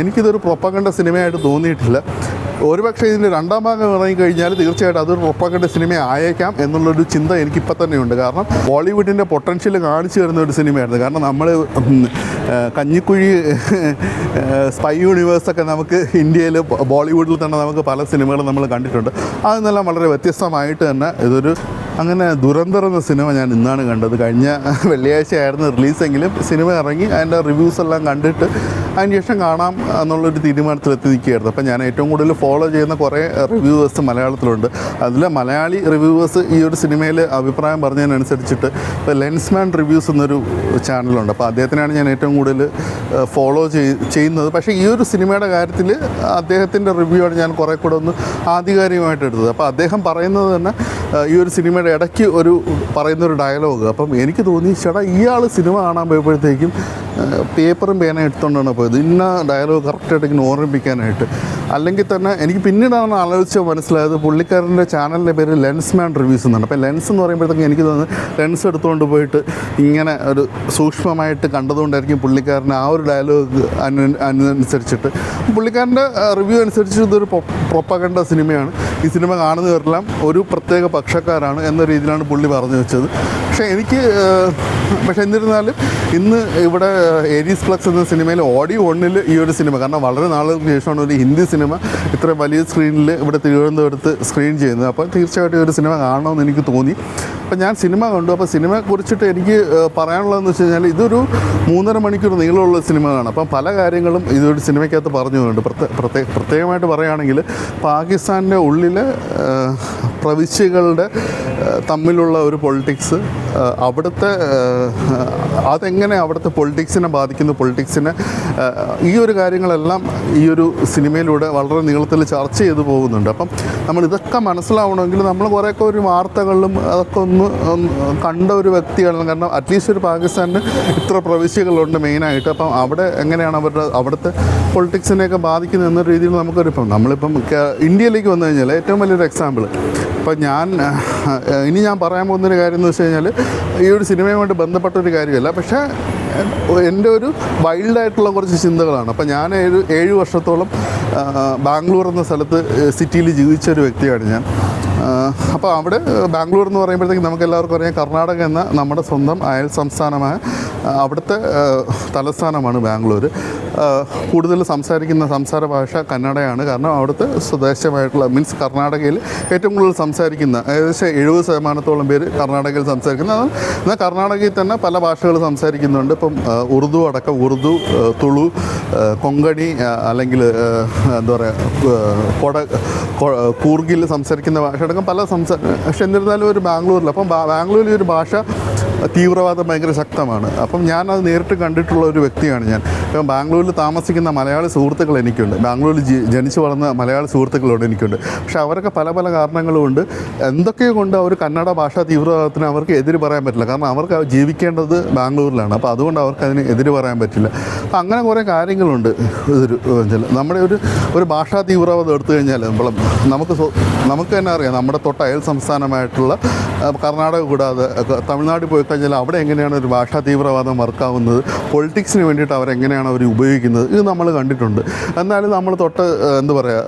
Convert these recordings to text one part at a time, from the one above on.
എനിക്കിതൊരു propaganda സിനിമയായിട്ട് തോന്നിയിട്ടില്ല. ഒരുപക്ഷെ ഇതിൻ്റെ രണ്ടാം ഭാഗം ഇറങ്ങിക്കഴിഞ്ഞാൽ തീർച്ചയായിട്ടും അതൊരു പ്രൊപ്പഗണ്ട സിനിമ ആയേക്കാം എന്നുള്ളൊരു ചിന്ത എനിക്കിപ്പോൾ തന്നെയുണ്ട്. കാരണം ബോളിവുഡിൻ്റെ പൊട്ടൻഷ്യൽ കാണിച്ചു തരുന്ന ഒരു സിനിമയായിരുന്നു. കാരണം നമ്മൾ കഞ്ഞിക്കുഴി സ്പൈ യൂണിവേഴ്സൊക്കെ നമുക്ക് ഇന്ത്യയിൽ ബോളിവുഡിൽ തന്നെ നമുക്ക് പല സിനിമകളും നമ്മൾ കണ്ടിട്ടുണ്ട്. അതെന്നെല്ലാം വളരെ വ്യത്യസ്തമായിട്ട് തന്നെ ഇതൊരു അങ്ങനെ ദുരന്തർ എന്ന സിനിമ ഞാൻ ഇന്നാണ് കണ്ടത്. കഴിഞ്ഞ വെള്ളിയാഴ്ചയായിരുന്നു റിലീസെങ്കിലും സിനിമ ഇറങ്ങി അതിൻ്റെ റിവ്യൂസ് എല്ലാം കണ്ടിട്ട് അതിന് ശേഷം കാണാം എന്നുള്ളൊരു തീരുമാനത്തിലെത്തി നിൽക്കുകയായിരുന്നു. അപ്പോൾ ഞാൻ ഏറ്റവും കൂടുതൽ ഫോളോ ചെയ്യുന്ന കുറേ റിവ്യൂവേഴ്സ് മലയാളത്തിലുണ്ട്. അതിൽ മലയാളി റിവ്യൂവേഴ്സ് ഈ ഒരു സിനിമയിൽ അഭിപ്രായം പറഞ്ഞതിനനുസരിച്ചിട്ട് ഇപ്പോൾ ലെൻസ്മാൻ റിവ്യൂസ് എന്നൊരു ചാനലുണ്ട്. അപ്പോൾ അദ്ദേഹത്തിനാണ് ഞാൻ ഏറ്റവും കൂടുതൽ ഫോളോ ചെയ്യുന്നത്. പക്ഷേ ഈ ഒരു സിനിമയുടെ കാര്യത്തിൽ അദ്ദേഹത്തിൻ്റെ റിവ്യൂ ആണ് ഞാൻ കുറേ കൂടെ ഒന്ന് ആധികാരികമായിട്ട് എടുത്തത്. അപ്പോൾ അദ്ദേഹം പറയുന്നത് തന്നെ ഈ ഒരു സിനിമയുടെ ഇടയ്ക്ക് പറയുന്നൊരു ഡയലോഗ്, അപ്പം എനിക്ക് തോന്നി ചേട്ടാ ഇയാൾ സിനിമ കാണാൻ പോയപ്പോഴത്തേക്കും പേപ്പറും പേന എടുത്തുകൊണ്ടാണ് പോയത് ഇന്ന ഡയലോഗ് കറക്റ്റായിട്ട് ഇങ്ങനെ ഓർമ്മിപ്പിക്കാനായിട്ട്. അല്ലെങ്കിൽ തന്നെ എനിക്ക് പിന്നീടാണ് ആലോചിച്ച് മനസ്സിലായത് പുള്ളിക്കാരൻ്റെ ചാനലിൻ്റെ പേര് ലെൻസ്മാൻ റിവ്യൂസ് എന്നാണ്. അപ്പോൾ ലെൻസ് എന്ന് പറയുമ്പോഴത്തേക്കും എനിക്ക് തോന്നുന്നത് ലെൻസ് എടുത്തുകൊണ്ട് പോയിട്ട് ഇങ്ങനെ ഒരു സൂക്ഷ്മമായിട്ട് കണ്ടതുകൊണ്ടായിരിക്കും പുള്ളിക്കാരന് ആ ഒരു ഡയലോഗ് അനുസരിച്ചിട്ട് പുള്ളിക്കാരൻ്റെ റിവ്യൂ അനുസരിച്ച് ഇതൊരു പ്രൊപ്പഗണ്ട സിനിമയാണ്. ഈ സിനിമ കാണുന്നവരെല്ലാം ഒരു പ്രത്യേക പക്ഷക്കാരാണ് എന്ന രീതിയിലാണ് പുള്ളി പറഞ്ഞു വെച്ചത്. പക്ഷേ എന്നിരുന്നാലും ഇന്ന് ഇവിടെ ഏരീസ് പ്ലസ് എന്ന സിനിമയിൽ ഓഡിയോ 1 ഈ ഒരു സിനിമ, കാരണം വളരെ നാളുകൾക്ക് ശേഷമാണ് ഒരു ഹിന്ദി സിനിമ ഇത്ര വലിയ സ്ക്രീനിൽ ഇവിടെ തിരുവനന്തപുരത്ത് സ്ക്രീൻ ചെയ്യുന്നത്. അപ്പോൾ തീർച്ചയായിട്ടും ഈ ഒരു സിനിമ കാണണമെന്ന് എനിക്ക് തോന്നി. അപ്പോൾ ഞാൻ സിനിമ കണ്ടു. അപ്പോൾ സിനിമയെക്കുറിച്ചിട്ട് എനിക്ക് പറയാനുള്ളതെന്ന് വെച്ച് കഴിഞ്ഞാൽ ഇതൊരു 3.5 മണിക്കൂർ നീളമുള്ള സിനിമയാണ്. അപ്പം പല കാര്യങ്ങളും ഇതൊരു സിനിമയ്ക്കകത്ത് പറഞ്ഞുകൊണ്ട് പ്രത്യേകമായിട്ട് പറയുകയാണെങ്കിൽ പാകിസ്ഥാൻ്റെ ഉള്ളിലെ പ്രവിശ്യകളുടെ തമ്മിലുള്ള ഒരു പൊളിറ്റിക്സ്, അവിടുത്തെ അതെങ്ങനെ അവിടുത്തെ പൊളിറ്റിക്സിനെ ബാധിക്കുന്നു, പൊളിറ്റിക്സിനെ ഈ ഒരു കാര്യങ്ങളെല്ലാം ഈ ഒരു സിനിമയിലൂടെ വളരെ നീളത്തിൽ ചർച്ച ചെയ്തു പോകുന്നുണ്ട്. അപ്പം നമ്മൾ ഇതൊക്കെ മനസ്സിലാവണമെങ്കിൽ നമ്മൾ കുറേയൊക്കെ ഒരു വാർത്തകളിലും അതൊക്കെ ഒന്ന് കണ്ട ഒരു വ്യക്തിയാണ്. കാരണം അറ്റ്ലീസ്റ്റ് ഒരു പാകിസ്ഥാനിന് ഇത്ര പ്രവിശ്യകളുണ്ട് മെയിനായിട്ട്. അപ്പം അവിടെ എങ്ങനെയാണ് അവിടുത്തെ പൊളിറ്റിക്സിനെയൊക്കെ ബാധിക്കുന്നത് എന്ന രീതിയിൽ നമ്മളിപ്പം ഇന്ത്യയിലേക്ക് വന്നു കഴിഞ്ഞാൽ ഏറ്റവും വലിയൊരു എക്സാമ്പിൾ ഇപ്പം ഇനി ഞാൻ പറയാൻ പോകുന്നൊരു കാര്യം എന്ന് വെച്ച് കഴിഞ്ഞാൽ ഈ ഒരു സിനിമയുമായിട്ട് ബന്ധപ്പെട്ടൊരു കാര്യമല്ല, പക്ഷേ എൻ്റെ ഒരു വൈൽഡായിട്ടുള്ള കുറച്ച് ചിന്തകളാണ്. അപ്പം ഞാൻ 7 വർഷത്തോളം ബാംഗ്ലൂർ എന്ന സ്ഥലത്ത് സിറ്റിയിൽ ജീവിച്ചൊരു വ്യക്തിയാണ് ഞാൻ. അപ്പോൾ അവിടെ ബാംഗ്ലൂർ എന്ന് പറയുമ്പോഴത്തേക്കും നമുക്ക് എല്ലാവർക്കും അറിയാം കർണാടക എന്ന നമ്മുടെ സ്വന്തം അയൽ സംസ്ഥാനമായ അവിടുത്തെ തലസ്ഥാനമാണ് ബാംഗ്ലൂർ. കൂടുതൽ സംസാര ഭാഷ കന്നഡയാണ്. കാരണം അവിടുത്തെ സ്വദേശമായിട്ടുള്ള കർണാടകയിൽ ഏറ്റവും കൂടുതൽ സംസാരിക്കുന്ന ഏകദേശം 70% പേര് കർണാടകയിൽ സംസാരിക്കുന്നത്. എന്നാൽ കർണാടകയിൽ തന്നെ പല ഭാഷകൾ സംസാരിക്കുന്നുണ്ട്. ഇപ്പം ഉറുദു അടക്കം തുളു, കൊങ്കണി, അല്ലെങ്കിൽ എന്താ പറയുക കൂർഗിൽ സംസാരിക്കുന്ന ഭാഷ അടക്കം പല പക്ഷെ എന്നിരുന്നാലും ഒരു ബാംഗ്ലൂരിൽ. അപ്പം ബാംഗ്ലൂരിൽ ഒരു ഭാഷ തീവ്രവാദം ഭയങ്കര ശക്തമാണ്. അപ്പം ഞാനത് നേരിട്ട് കണ്ടിട്ടുള്ള ഒരു വ്യക്തിയാണ് ഞാൻ. ഇപ്പം ബാംഗ്ലൂരിൽ താമസിക്കുന്ന മലയാളി സുഹൃത്തുക്കൾ എനിക്കുണ്ട്, ബാംഗ്ലൂരിൽ ജനിച്ചു വളർന്ന മലയാളി സുഹൃത്തുക്കളോട് എനിക്കുണ്ട്. പക്ഷേ അവരൊക്കെ പല കാരണങ്ങളുമുണ്ട് എന്തൊക്കെയോ കൊണ്ട് അവർ കന്നഡ ഭാഷാ തീവ്രവാദത്തിന് അവർക്ക് എതിര് പറയാൻ പറ്റില്ല. കാരണം അവർക്ക് ജീവിക്കേണ്ടത് ബാംഗ്ലൂരിലാണ്. അപ്പോൾ അതുകൊണ്ട് അവർക്ക് അതിന് എതിര് പറയാൻ പറ്റില്ല. അപ്പം അങ്ങനെ കുറേ കാര്യങ്ങളുണ്ട്. നമ്മുടെ ഒരു ഭാഷാ തീവ്രവാദം എടുത്തു കഴിഞ്ഞാൽ നമുക്ക് തന്നെ അറിയാം, നമ്മുടെ തൊട്ട അയൽ സംസ്ഥാനമായിട്ടുള്ള കർണാടക കൂടാതെ തമിഴ്നാട്ടിൽ പോയി കഴിഞ്ഞാൽ അവിടെ എങ്ങനെയാണ് ഒരു ഭാഷാ തീവ്രവാദം വർക്കാവുന്നത്, പൊളിറ്റിക്സിന് വേണ്ടിയിട്ട് അവരെങ്ങനെയാണ് അവർ ഉപയോഗിക്കുന്നത്, ഇത് നമ്മൾ കണ്ടിട്ടുണ്ട്. എന്നാലും നമ്മൾ എന്താ പറയുക,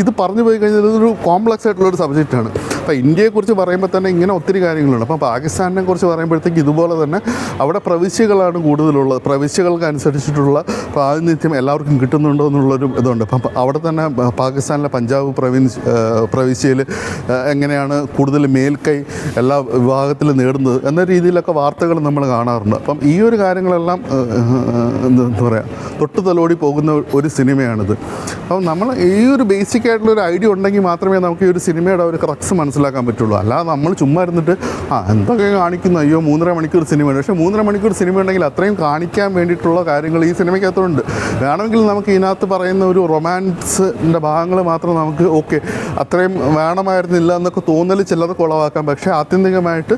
ഇത് പറഞ്ഞു പോയി കഴിഞ്ഞാൽ ഇതൊരു കോംപ്ലക്സ് ആയിട്ടുള്ളൊരു സബ്ജക്റ്റാണ്. അപ്പോൾ ഇന്ത്യയെക്കുറിച്ച് പറയുമ്പോൾ തന്നെ ഇങ്ങനെ ഒത്തിരി കാര്യങ്ങളുണ്ട്. അപ്പോൾ പാകിസ്ഥാനെ കുറിച്ച് പറയുമ്പോഴത്തേക്ക് ഇതുപോലെ തന്നെ അവിടെ പ്രവിശ്യകളാണ് കൂടുതലുള്ളത്. പ്രവിശ്യകൾക്ക് അനുസരിച്ചിട്ടുള്ള പ്രാതിനിധ്യം എല്ലാവർക്കും കിട്ടുന്നുണ്ടോ എന്നുള്ളൊരു ഇതുണ്ട്. അപ്പം അവിടെ തന്നെ പാകിസ്ഥാനിലെ പഞ്ചാബ് പ്രവിശ്യയിൽ എങ്ങനെയാണ് കൂടുതൽ മേൽക്കൈ എല്ലാ വിഭാഗത്തിലും നേടുന്നത് എന്ന രീതിയിലൊക്കെ വാർത്തകൾ നമ്മൾ കാണാറുണ്ട്. അപ്പം ഈ ഒരു കാര്യങ്ങളെല്ലാം എന്താ പറയുക തൊട്ട് തലോടി പോകുന്ന ഒരു സിനിമയാണിത്. അപ്പം നമ്മൾ ഈ ഒരു ബേസിക് ആയിട്ടുള്ളൊരു ഐഡിയ ഉണ്ടെങ്കിൽ മാത്രമേ നമുക്ക് ഈ ഒരു സിനിമയുടെ ഒരു ക്രക്സ് മനസ്സിലാക്കാൻ പറ്റുള്ളൂ. അല്ലാതെ നമ്മൾ ചുമ്മാ ഇരുന്നിട്ട് എന്തൊക്കെ കാണിക്കുന്നു, അയ്യോ 3.5 മണിക്കൂർ സിനിമയാണ്. പക്ഷേ 3.5 മണിക്കൂർ സിനിമ ഉണ്ടെങ്കിൽ അത്രയും കാണിക്കാൻ വേണ്ടിയിട്ടുള്ള കാര്യങ്ങൾ ഈ സിനിമയ്ക്കകത്തുണ്ട്. വേണമെങ്കിൽ നമുക്ക് ഇതിനകത്ത് പറയുന്ന ഒരു റൊമാൻസിൻ്റെ ഭാഗങ്ങൾ മാത്രം നമുക്ക് അത്രയും വേണമായിരുന്നില്ല എന്നൊക്കെ തോന്നൽ ചിലർക്ക് ഉളവാക്കാം. പക്ഷേ ആത്യന്തികമായിട്ട്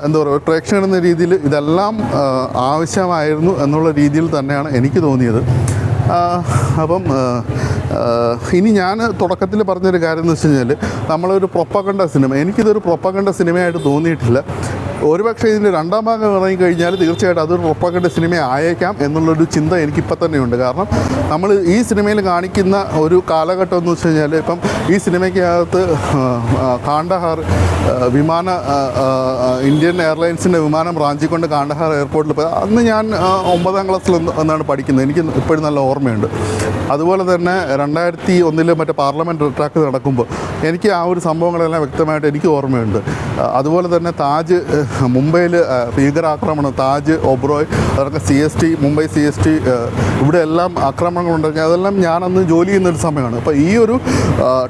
എന്താ പറയുക പ്രേക്ഷകൻ എന്ന രീതിയിൽ ഇതെല്ലാം ആവശ്യമായിരുന്നു എന്നുള്ള രീതിയിൽ തന്നെയാണ് എനിക്ക് തോന്നിയത്. അപ്പം ഇനി ഞാൻ തുടക്കത്തിൽ പറഞ്ഞൊരു കാര്യം എന്ന് വെച്ച് കഴിഞ്ഞാൽ നമ്മളൊരു പ്രൊപ്പഗണ്ട സിനിമ, എനിക്കിതൊരു പ്രൊപ്പഗണ്ട സിനിമയായിട്ട് തോന്നിയിട്ടില്ല. ഒരുപക്ഷെ ഇതിൻ്റെ രണ്ടാം ഭാഗം ഇറങ്ങിക്കഴിഞ്ഞാൽ തീർച്ചയായിട്ടും അതൊരു പ്രൊപ്പഗണ്ട സിനിമ ആയേക്കാം എന്നുള്ളൊരു ചിന്ത എനിക്കിപ്പോൾ തന്നെയുണ്ട്. കാരണം നമ്മൾ ഈ സിനിമയിൽ കാണിക്കുന്ന ഒരു കാലഘട്ടം എന്ന് വെച്ച് കഴിഞ്ഞാൽ ഇപ്പം ഈ സിനിമയ്ക്കകത്ത് കാണ്ഡഹാർ വിമാന ഇന്ത്യൻ എയർലൈൻസിൻ്റെ വിമാനം റാഞ്ചിക്കൊണ്ട് കാണ്ഡഹാർ എയർപോർട്ടിൽ പോയി. അന്ന് ഞാൻ 9ാം ക്ലാസ്സിൽ എന്നാണ് പഠിക്കുന്നത്. എനിക്ക് ഇപ്പോഴും നല്ല ഓർമ്മയുണ്ട്. അതുപോലെ തന്നെ 2001 മറ്റേ പാർലമെൻറ്റ് അറ്റാക്ക് നടക്കുമ്പോൾ എനിക്ക് ആ ഒരു സംഭവങ്ങളെല്ലാം വ്യക്തമായിട്ട് എനിക്ക് ഓർമ്മയുണ്ട്. അതുപോലെ തന്നെ താജ് മുംബൈയിൽ ഭീകരാക്രമണം, താജ്, ഒബ്രോയ്, അതൊക്കെ CST, മുംബൈ CST, ഇവിടെ എല്ലാം ആക്രമണങ്ങളുണ്ടെങ്കിൽ അതെല്ലാം ഞാനന്ന് ജോലി ചെയ്യുന്നൊരു സമയമാണ്. അപ്പോൾ ഈ ഒരു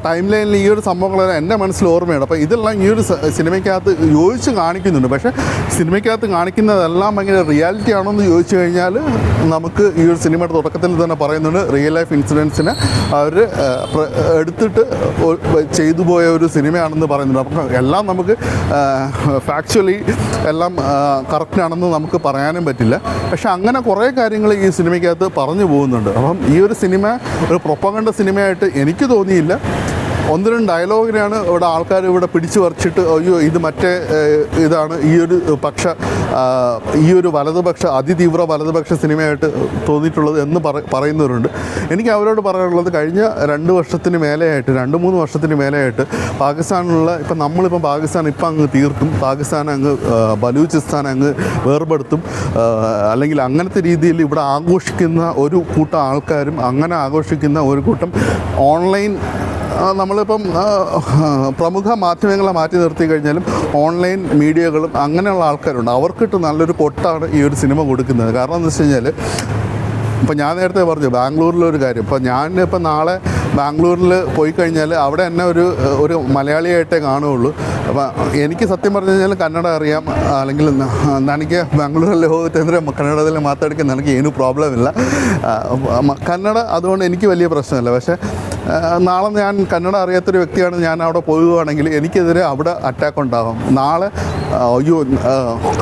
ടൈം ലൈനിൽ ഈ ഒരു സംഭവങ്ങളെല്ലാം എൻ്റെ മനസ്സിൽ ഓർമ്മയാണ്. അപ്പോൾ ഇതെല്ലാം ഈ ഒരു സിനിമയ്ക്കകത്ത് യോജിച്ച് കാണിക്കുന്നുണ്ട്. പക്ഷേ സിനിമയ്ക്കകത്ത് കാണിക്കുന്നതെല്ലാം ഭയങ്കര റിയാലിറ്റി ആണോ എന്ന് ചോദിച്ചു കഴിഞ്ഞാൽ നമുക്ക് ഈ ഒരു സിനിമയുടെ തുടക്കത്തിൽ തന്നെ പറയുന്നുണ്ട് റിയൽ ലൈഫ് ഇൻസിഡൻസിനെ അവർ എടുത്തിട്ട് ചെയ്തു പോയ ഒരു സിനിമയാണെന്ന് പറയുന്നുണ്ട്. അപ്പം എല്ലാം നമുക്ക് ഫാക്ച്വലി എല്ലാം കറക്റ്റാണെന്ന് നമുക്ക് പറയാനും പറ്റില്ല. പക്ഷെ അങ്ങനെ കുറേ കാര്യങ്ങൾ ഈ സിനിമയ്ക്കകത്ത് പറഞ്ഞു പോകുന്നുണ്ട്. അപ്പം ഈ ഒരു സിനിമ ഒരു പ്രൊപ്പഗണ്ട സിനിമയായിട്ട് എനിക്ക് തോന്നിയില്ല. 1-2 ഡയലോഗിനാണ് ഇവിടെ ആൾക്കാർ ഇവിടെ പിടിച്ചു പറിച്ചിട്ട് അയ്യോ ഇത് മറ്റേ ഇതാണ് ഈ ഒരു വലതുപക്ഷ അതിതീവ്ര വലതുപക്ഷ സിനിമയായിട്ട് തോന്നിയിട്ടുള്ളത് എന്ന് പറയുന്നവരുണ്ട്. എനിക്ക് അവരോട് പറയാനുള്ളത് കഴിഞ്ഞ 2 വർഷത്തിന് മേലെയായിട്ട് 2-3 വർഷത്തിന് മേലെയായിട്ട് പാകിസ്ഥാനിലുള്ള ഇപ്പം നമ്മളിപ്പം പാകിസ്ഥാൻ ഇപ്പം അങ്ങ് തീർക്കും, പാകിസ്ഥാൻ അങ്ങ് ബലൂചിസ്ഥാൻ അങ്ങ് വേർപെടുത്തും, അല്ലെങ്കിൽ അങ്ങനത്തെ രീതിയിൽ ഇവിടെ ആഘോഷിക്കുന്ന ഒരു കൂട്ടം ആൾക്കാരും അങ്ങനെ ആഘോഷിക്കുന്ന ഒരു കൂട്ടം ഓൺലൈൻ നമ്മളിപ്പം പ്രമുഖ മാധ്യമങ്ങളെ മാറ്റി നിർത്തി കഴിഞ്ഞാലും ഓൺലൈൻ മീഡിയകളും അങ്ങനെയുള്ള ആൾക്കാരുണ്ട്. അവർക്കിട്ട് നല്ലൊരു കൊട്ടാണ് ഈ ഒരു സിനിമ കൊടുക്കുന്നത്. കാരണം എന്ന് വെച്ച് കഴിഞ്ഞാൽ ഇപ്പം ഞാൻ നേരത്തെ പറഞ്ഞു ബാംഗ്ലൂരിലൊരു കാര്യം. ഇപ്പം ഞാനിപ്പോൾ നാളെ ബാംഗ്ലൂരിൽ പോയി കഴിഞ്ഞാൽ അവിടെ എന്നെ ഒരു മലയാളിയായിട്ടേ കാണുകയുള്ളൂ. അപ്പം എനിക്ക് സത്യം പറഞ്ഞു കഴിഞ്ഞാൽ കന്നഡ അറിയാം, അല്ലെങ്കിൽ എനിക്ക് ബാംഗ്ലൂരിലെ ಹೋಗ್ತಿದ್ರೆ ಕನ್ನಡದಲ್ಲಿ ಮಾತಾಡೋಕ್ಕೆ ನನಗೆ ಏನೂ ಪ್ರಾಬ್ಲಮ್ ಇಲ್ಲ. കന്നഡ അതുകൊണ്ട് എനിക്ക് വലിയ പ്രശ്നമില്ല. പക്ഷേ നാളെ ഞാൻ കന്നഡ അറിയാത്തൊരു വ്യക്തിയാണ്, ഞാൻ അവിടെ പോവുകയാണെങ്കിൽ എനിക്കെതിരെ അവിടെ അറ്റാക്ക് ഉണ്ടാകും. നാളെ അയ്യോ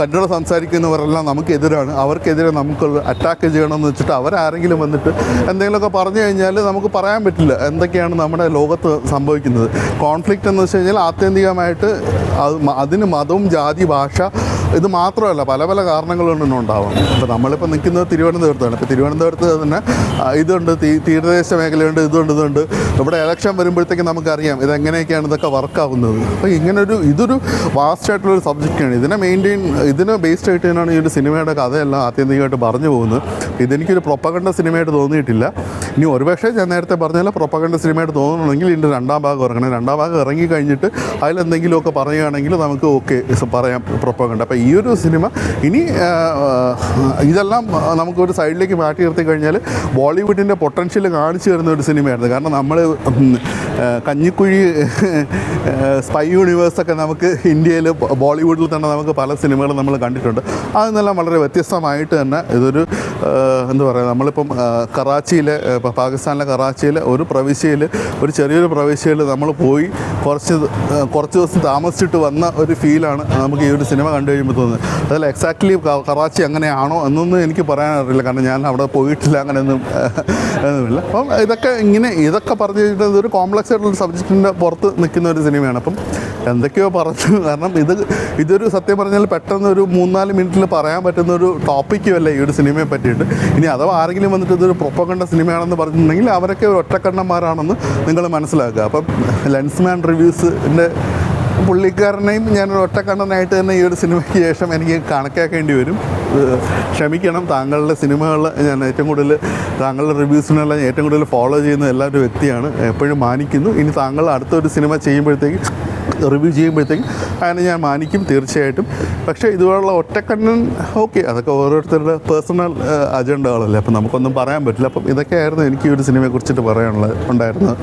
കന്നഡ സംസാരിക്കുന്നവരെല്ലാം നമുക്കെതിരാണ്, അവർക്കെതിരെ നമുക്ക് അറ്റാക്ക് ചെയ്യണമെന്ന് വെച്ചിട്ട് അവരാരെങ്കിലും വന്നിട്ട് എന്തെങ്കിലുമൊക്കെ പറഞ്ഞു കഴിഞ്ഞാൽ നമുക്ക് പറയാൻ പറ്റില്ല എന്തൊക്കെയാണ് നമ്മുടെ ലോകത്ത് സംഭവിക്കുന്നത്. കോൺഫ്ലിക്റ്റ് എന്ന് വെച്ച് കഴിഞ്ഞാൽ ആത്യന്തികമായിട്ട് അതിന് മതവും ജാതി ഭാഷ ഇത് മാത്രമല്ല പല പല കാരണങ്ങളുകൊണ്ടും ഉണ്ടാവാം. ഇപ്പോൾ നമ്മളിപ്പോൾ നിൽക്കുന്നത് തിരുവനന്തപുരത്താണ്. ഇപ്പോൾ തിരുവനന്തപുരത്ത് തന്നെ ഇതുണ്ട്, തീരദേശ മേഖലയുണ്ട്, ഇതുണ്ട്. ഇവിടെ ഇലക്ഷൻ വരുമ്പോഴത്തേക്കും നമുക്കറിയാം ഇതെങ്ങനെയൊക്കെയാണ് ഇതൊക്കെ വർക്കാവുന്നത്. അപ്പോൾ ഇതൊരു വാസ്റ്റ് ആയിട്ടുള്ളൊരു സബ്ജക്റ്റാണ്. ഇതിനെ ബേസ്ഡ് ആയിട്ട് തന്നെയാണ് ഈ ഒരു സിനിമയുടെ കഥയെല്ലാം ആത്യന്തികമായിട്ട് പറഞ്ഞു പോകുന്നത്. ഇതെനിക്കൊരു പ്രൊപ്പഗണ്ട സിനിമയായിട്ട് തോന്നിയിട്ടില്ല. ഇനി ഒരുപക്ഷെ ഞാൻ നേരത്തെ പറഞ്ഞാൽ പ്രൊപ്പഗണ്ട സിനിമയായിട്ട് തോന്നുന്നുണ്ടെങ്കിൽ ഇതിൻ്റെ 2ാം ഭാഗം ഇറങ്ങണം. 2ാം ഭാഗം ഇറങ്ങി കഴിഞ്ഞിട്ട് അതിലെന്തെങ്കിലുമൊക്കെ പറയുകയാണെങ്കിൽ നമുക്ക് ഓക്കെ പറയാം പ്രൊപ്പഗണ്ട. അപ്പോൾ ഈ ഒരു സിനിമ ഇനി ഇതെല്ലാം നമുക്കൊരു സൈഡിലേക്ക് മാറ്റി നിർത്തി കഴിഞ്ഞാൽ ബോളിവുഡിൻ്റെ പൊട്ടൻഷ്യൽ കാണിച്ചു തരുന്ന ഒരു സിനിമയായിരുന്നു. കാരണം നമ്മൾ കഞ്ഞിക്കുഴി സ്പൈ യൂണിവേഴ്സൊക്കെ നമുക്ക് ഇന്ത്യയിൽ ബോളിവുഡിൽ തന്നെ നമുക്ക് പല സിനിമകളും നമ്മൾ കണ്ടിട്ടുണ്ട്. അതെന്നെല്ലാം വളരെ വ്യത്യസ്തമായിട്ട് തന്നെ ഇതൊരു എന്താ പറയുക, നമ്മളിപ്പം കറാച്ചിയിലെ പാകിസ്ഥാനിലെ കറാച്ചിയിലെ ഒരു ചെറിയൊരു പ്രവിശ്യയിൽ നമ്മൾ പോയി കുറച്ച് ദിവസം താമസിച്ചിട്ട് വന്ന ഒരു ഫീലാണ് നമുക്ക് ഈ ഒരു സിനിമ കണ്ടു കഴിയുമ്പോൾ തോന്നുന്നത്. അതിൽ എക്സാക്ട്ലി കറാച്ചി അങ്ങനെയാണോ എന്നൊന്നും എനിക്ക് പറയാനറിയില്ല, കാരണം ഞാൻ അവിടെ പോയിട്ടില്ല, അങ്ങനെയൊന്നുമില്ല. അപ്പം ഇതൊക്കെ പറഞ്ഞു കഴിഞ്ഞിട്ട് ഇതൊരു കോംപ്ലക്സ് ആയിട്ടുള്ള സബ്ജക്റ്റിൻ്റെ പുറത്ത് നിൽക്കുന്ന ഒരു സിനിമയാണ്. അപ്പം എന്തൊക്കെയോ പറഞ്ഞു. കാരണം ഇതൊരു സത്യം പറഞ്ഞാൽ പെട്ടെന്ന് ഒരു 3-4 മിനിറ്റിൽ പറയാൻ പറ്റുന്ന ഒരു ടോപ്പിക്കുമല്ല ഈ ഒരു സിനിമയെ പറ്റിയിട്ട്. ഇനി അഥവാ ആരെങ്കിലും വന്നിട്ട് ഇതൊരു പ്രൊപ്പഗണ്ട സിനിമയാണെന്ന് പറഞ്ഞിട്ടുണ്ടെങ്കിൽ അവരൊക്കെ ഒറ്റക്കണ്ണന്മാരാണെന്ന് നിങ്ങൾ മനസ്സിലാക്കുക. അപ്പം ലെൻസ്മാൻ റിവ്യൂസിൻ്റെ പുള്ളിക്കാരനെയും ഞാനൊരു ഒറ്റക്കണ്ണനായിട്ട് തന്നെ ഈ ഒരു സിനിമയ്ക്ക് ശേഷം എനിക്ക് കണക്കാക്കേണ്ടി വരും. ക്ഷമിക്കണം. താങ്കളുടെ സിനിമകൾ ഞാൻ ഏറ്റവും കൂടുതൽ താങ്കളുടെ റിവ്യൂസിനെല്ലാം ഏറ്റവും കൂടുതൽ ഫോളോ ചെയ്യുന്ന എല്ലാവരും വ്യക്തിയാണ്, എപ്പോഴും മാനിക്കുന്നു. ഇനി താങ്കൾ അടുത്തൊരു സിനിമ റിവ്യൂ ചെയ്യുമ്പോഴത്തേക്കും അതിനെ ഞാൻ മാനിക്കും തീർച്ചയായിട്ടും. പക്ഷേ ഇതുപോലുള്ള ഒറ്റക്കണ്ണൻ ഓക്കെ, അതൊക്കെ ഓരോരുത്തരുടെ പേഴ്സണൽ അജണ്ടകളല്ലേ, അപ്പം നമുക്കൊന്നും പറയാൻ പറ്റില്ല. അപ്പം ഇതൊക്കെയായിരുന്നു എനിക്ക് ഈ ഒരു സിനിമയെക്കുറിച്ചിട്ട് പറയാനുള്ളത് ഉണ്ടായിരുന്നത്.